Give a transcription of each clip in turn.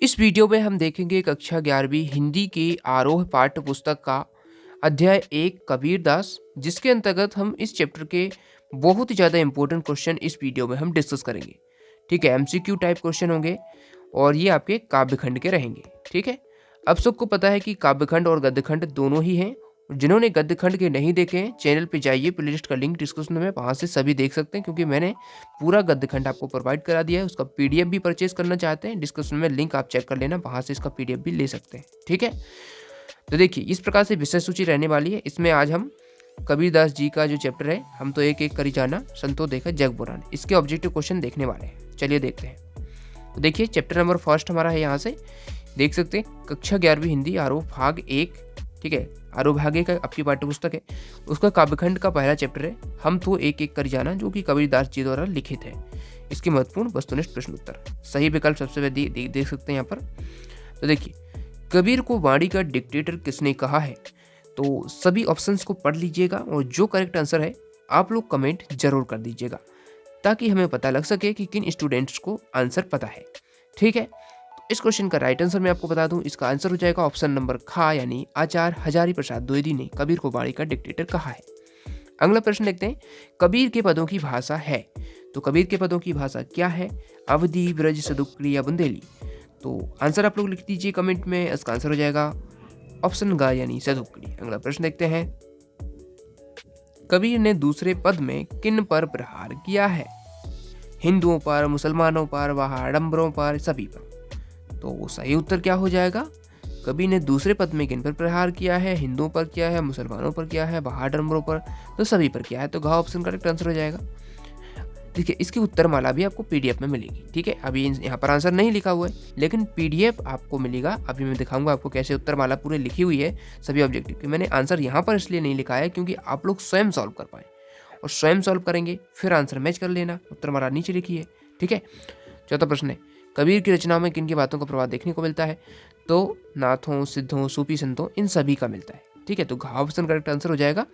इस वीडियो में हम देखेंगे कक्षा 11वीं हिंदी की आरोह पाठ्य पुस्तक का अध्याय 1 कबीरदास, जिसके अंतर्गत हम इस चैप्टर के बहुत ही ज़्यादा इंपॉर्टेंट क्वेश्चन इस वीडियो में हम डिस्कस करेंगे। ठीक है, एमसीक्यू टाइप क्वेश्चन होंगे और ये आपके काव्यखंड के रहेंगे। ठीक है, अब सबको पता है कि काव्यखंड और गद्यखंड दोनों ही हैं। जिन्होंने गद्यखंड के नहीं देखे हैं, चैनल पे जाइए, प्लेलिस्ट का लिंक डिस्क्रिप्शन में, वहाँ से सभी देख सकते हैं, क्योंकि मैंने पूरा गद्यखंड आपको प्रोवाइड करा दिया है। उसका पीडीएफ भी परचेज करना चाहते हैं, डिस्क्रिप्शन में लिंक आप चेक कर लेना, वहाँ से इसका पीडीएफ भी ले सकते हैं। ठीक है, तो देखिए इस प्रकार से विषय सूची रहने वाली है। इसमें आज हम कबीरदास जी का जो चैप्टर है, हम तो एक एक करी जाना संतो देखा जग बुरान, इसके ऑब्जेक्टिव क्वेश्चन देखने वाले हैं। चलिए देखते हैं। तो देखिए चैप्टर नंबर फर्स्ट हमारा है, यहाँ से देख सकते हैं, कक्षा 11वीं हिंदी आरोह भाग 1। ठीक है, आरोह भाग 1 आपकी पाठ्य पुस्तक है, उसका काव्यखंड का पहला चैप्टर है हम तो एक एक कर जाना, जो कि कबीरदास जी द्वारा लिखित है। इसके महत्वपूर्ण वस्तुनिष्ठ प्रश्न उत्तर, सही विकल्प सबसे पहले देख सकते हैं यहाँ पर। तो देखिए, कबीर को वाणी का डिक्टेटर किसने कहा है? तो सभी ऑप्शंस को पढ़ लीजिएगा और जो करेक्ट आंसर है आप लोग कमेंट जरूर कर दीजिएगा, ताकि हमें पता लग सके कि किन स्टूडेंट्स को आंसर पता है। ठीक है, तो इस क्वेश्चन का राइट आंसर मैं आपको बता दूं, इसका आंसर हो जाएगा ऑप्शन नंबर खा, यानी आचार्य हजारी प्रसाद द्विवेदी ने कबीर को वाणी का डिक्टेटर कहा है। अगला प्रश्न देखते हैं, कबीर के पदों की भाषा है। तो कबीर के पदों की भाषा क्या है? अवधी, ब्रज, सदुक्री या बुंदेली? तो आंसर आप लोग लिख दीजिए कमेंट में। इसका आंसर हो जाएगा ऑप्शन ग, यानी सदुक्री। अगला प्रश्न देखते हैं, कबीर ने दूसरे पद में किन पर प्रहार किया है? हिंदुओं पर, मुसलमानों पर, वह आडम्बरों पर, सभी पर? तो सही उत्तर क्या हो जाएगा? कबीर ने दूसरे पद में किन पर प्रहार किया है? हिंदुओं पर किया है, मुसलमानों पर किया है, बहाडम्बरों पर, तो सभी पर किया है। तो घ ऑप्शन करेक्ट आंसर हो जाएगा। देखिए इसकी उत्तर माला भी आपको पीडीएफ में मिलेगी। ठीक है, अभी यहाँ पर आंसर नहीं लिखा हुआ है, लेकिन पीडीएफ आपको मिलेगा। अभी मैं दिखाऊंगा आपको कैसे उत्तर माला पूरी लिखी हुई है सभी ऑब्जेक्टिव की। मैंने आंसर यहाँ पर इसलिए नहीं लिखा है क्योंकि आप लोग स्वयं सॉल्व कर पाए, और स्वयं सॉल्व करेंगे फिर आंसर मैच कर लेना। उत्तर माला नीचे लिखी है। ठीक है, चौथा प्रश्न है, कबीर की रचनाओं में किन की बातों का प्रभाव देखने को मिलता है? तो नाथों, सिद्धों, सूफी संतों, इन सभी का मिलता है। ठीक है, तो घ ऑप्शन करेक्ट आंसर हो जाएगा।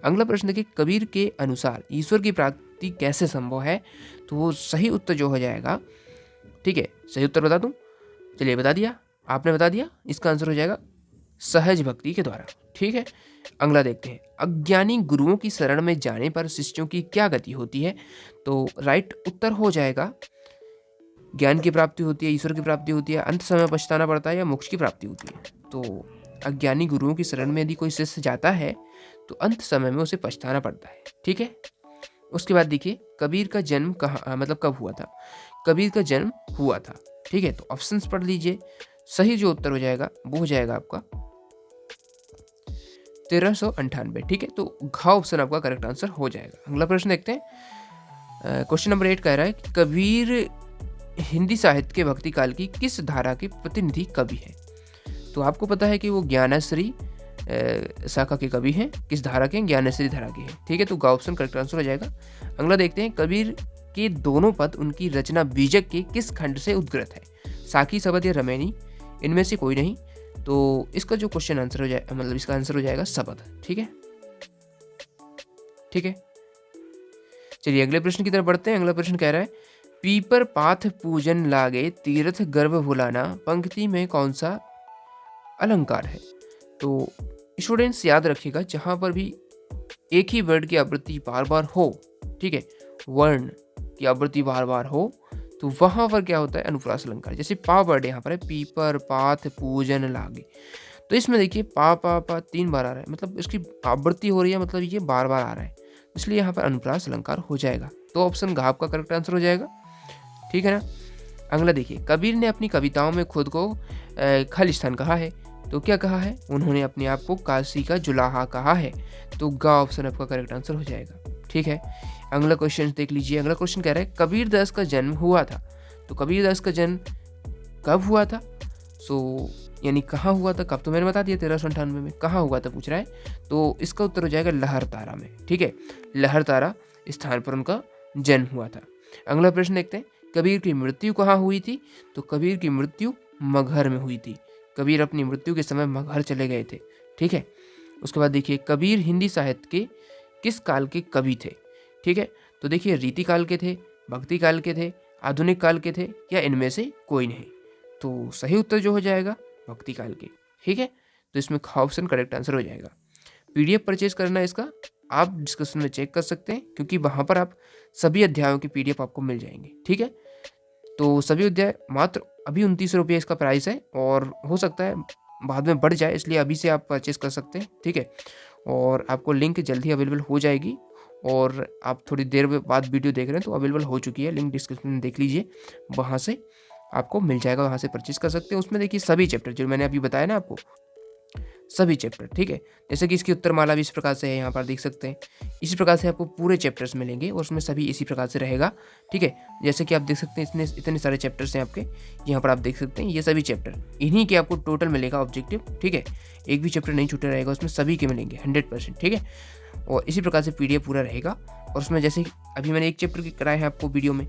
अगला प्रश्न देखिए, कबीर के अनुसार ईश्वर की प्राप्ति कैसे संभव है? तो वो सही उत्तर जो हो जाएगा, ठीक है, सही उत्तर बता दूं? चलिए बता दिया, आपने बता दिया। इसका आंसर हो जाएगा सहज भक्ति के द्वारा। ठीक है, अगला देखते हैं, अज्ञानी गुरुओं की शरण में जाने पर शिष्यों की क्या गति होती है? तो राइट उत्तर हो जाएगा, ज्ञान की प्राप्ति होती है, ईश्वर की प्राप्ति होती है, अंत समय पछताना पड़ता है, या मोक्ष की प्राप्ति होती है। तो अज्ञानी गुरुओं की शरण में यदि कोई शिष्य जाता है तो अंत समय में उसे पछताना पड़ता है। ठीक है, उसके बाद देखिए, कबीर का जन्म कहाँ, मतलब कब हुआ था? कबीर का जन्म हुआ था। ठीक है, तो ऑप्शंस पढ़ लीजिए। सही जो उत्तर हो जाएगा वो हो जाएगा आपका 1398। ठीक है, तो घ ऑप्शन आपका करेक्ट आंसर हो जाएगा। अगला प्रश्न देखते हैं, क्वेश्चन नंबर 8 कह रहा है कि कबीर हिंदी साहित्य के भक्ति काल की किस धारा के प्रतिनिधि कवि है? तो आपको पता है कि वो ज्ञानश्री शाखा के कवि हैं। किस धारा के? ज्ञानश्री धारा के हैं। ठीक है, तो गा ऑप्शन करेक्ट आंसर हो जाएगा। अगला देखते हैं, कबीर के दोनों पद उनकी रचना बीजक के किस खंड से उद्गृत है? साकी, शबद या रमैनी? इनमें से कोई नहीं। तो इसका जो क्वेश्चन आंसर हो जाए, मतलब इसका आंसर हो जाएगा शबद। ठीक है, ठीक है, चलिए अगले प्रश्न की तरफ बढ़ते हैं। अगला प्रश्न कह रहा है, पीपर पाथ पूजन लागे तीर्थ गर्भ भुलाना, पंक्ति में कौन सा अलंकार है? तो स्टूडेंट्स याद रखिएगा, जहां पर भी एक ही वर्ड की आवृत्ति बार बार हो, ठीक है, वर्ण की आवृत्ति बार बार हो, तो वहां पर क्या होता है? अनुप्रास अलंकार। जैसे पा वर्ड यहाँ पर है, पीपर पाथ पूजन लागे, तो इसमें देखिए पा पा पा 3 बार आ रहा है, मतलब इसकी आवृत्ति हो रही है, मतलब ये बार बार आ रहा है, इसलिए यहाँ पर अनुप्रास अलंकार हो जाएगा। तो ऑप्शन घ आपका करेक्ट आंसर हो जाएगा। ठीक है ना। अगला देखिए, कबीर ने अपनी कविताओं में खुद को खालिस्तान कहा है। तो क्या कहा है? उन्होंने अपने आप को काशी का जुलाहा कहा है। तो गा ऑप्शन आपका करेक्ट आंसर हो जाएगा। ठीक है, अगला क्वेश्चन देख लीजिए। अगला क्वेश्चन कह रहा है, कबीरदास का जन्म हुआ था। तो कबीरदास का जन्म कब हुआ था? सो यानी कहाँ हुआ था? कब तो मैंने बता दिया, 1398 में। कहाँ हुआ था पूछ रहा है, तो इसका उत्तर हो जाएगा लहरतारा में। ठीक है, लहरतारा स्थान पर उनका जन्म हुआ था। अगला प्रश्न देखते हैं, कबीर की मृत्यु कहाँ हुई थी? तो कबीर की मृत्यु मगहर में हुई थी। कबीर अपनी मृत्यु के समय मगहर चले गए थे। ठीक है, उसके बाद देखिए, कबीर हिंदी साहित्य के किस काल के कवि थे? ठीक है, तो देखिए रीति काल के थे, भक्ति काल के थे, आधुनिक काल के थे, या इनमें से कोई नहीं? तो सही उत्तर जो हो जाएगा भक्ति काल के, ठीक है। तो इसमें ख ऑप्शन करेक्ट आंसर हो जाएगा। पीडीएफ परचेज करना है इसका, आप डिस्क्रिप्शन में चेक कर सकते हैं, क्योंकि वहाँ पर आप सभी अध्यायों की पीडीएफ आपको मिल जाएंगे, ठीक है। तो सभी अध्याय मात्र अभी 29 रुपये इसका प्राइस है, और हो सकता है बाद में बढ़ जाए, इसलिए अभी से आप परचेज कर सकते हैं, ठीक है। और आपको लिंक जल्दी अवेलेबल हो जाएगी, और आप थोड़ी देर बाद वीडियो देख रहे हैं तो अवेलेबल हो चुकी है, लिंक डिस्क्रिप्शन में देख लीजिए, वहाँ से आपको मिल जाएगा, वहाँ से परचेज कर सकते हैं। उसमें देखिए सभी चैप्टर जो मैंने अभी बताया ना आपको, सभी चैप्टर, ठीक है। जैसे कि इसकी उत्तरमाला भी इस प्रकार से है, यहाँ पर देख सकते हैं। इसी प्रकार से आपको पूरे चैप्टर्स मिलेंगे, और उसमें सभी इसी प्रकार से रहेगा, ठीक है। जैसे कि आप देख सकते हैं इतने सारे चैप्टर्स हैं आपके, यहाँ पर आप देख सकते हैं ये सभी चैप्टर, इन्हीं के आपको टोटल मिलेगा ऑब्जेक्टिव, ठीक है। एक भी चैप्टर नहीं छूटे रहेगा, उसमें सभी के मिलेंगे 100%, ठीक है। और इसी प्रकार से पीडीएफ पूरा रहेगा, और उसमें जैसे अभी मैंने एक चैप्टर की कराए हैं आपको वीडियो में,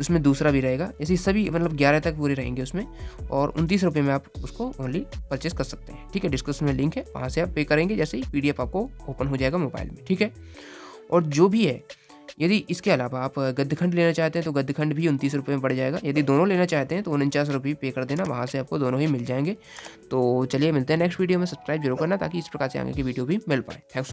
उसमें दूसरा भी रहेगा, ऐसे सभी मतलब 11 तक पूरे रहेंगे उसमें, और 29 रुपये में आप उसको ओनली परचेज कर सकते हैं, ठीक है। डिस्क्रिप्शन में लिंक है, वहाँ से आप पे करेंगे, जैसे ही पीडीएफ आपको ओपन हो जाएगा मोबाइल में, ठीक है। और जो भी है, यदि इसके अलावा आप गद्यखंड लेना चाहते हैं तो गद्यखंड भी 29 रुपये में पड़ जाएगा। यदि दोनों लेना चाहते हैं तो 49 रुपये पे कर देना, वहाँ से आपको दोनों ही मिल जाएंगे। तो चलिए मिलते हैं नेक्स्ट वीडियो में, सब्सक्राइब जरूर करना ताकि इस प्रकार से आगे की वीडियो भी मिल पाए। थैंक्स।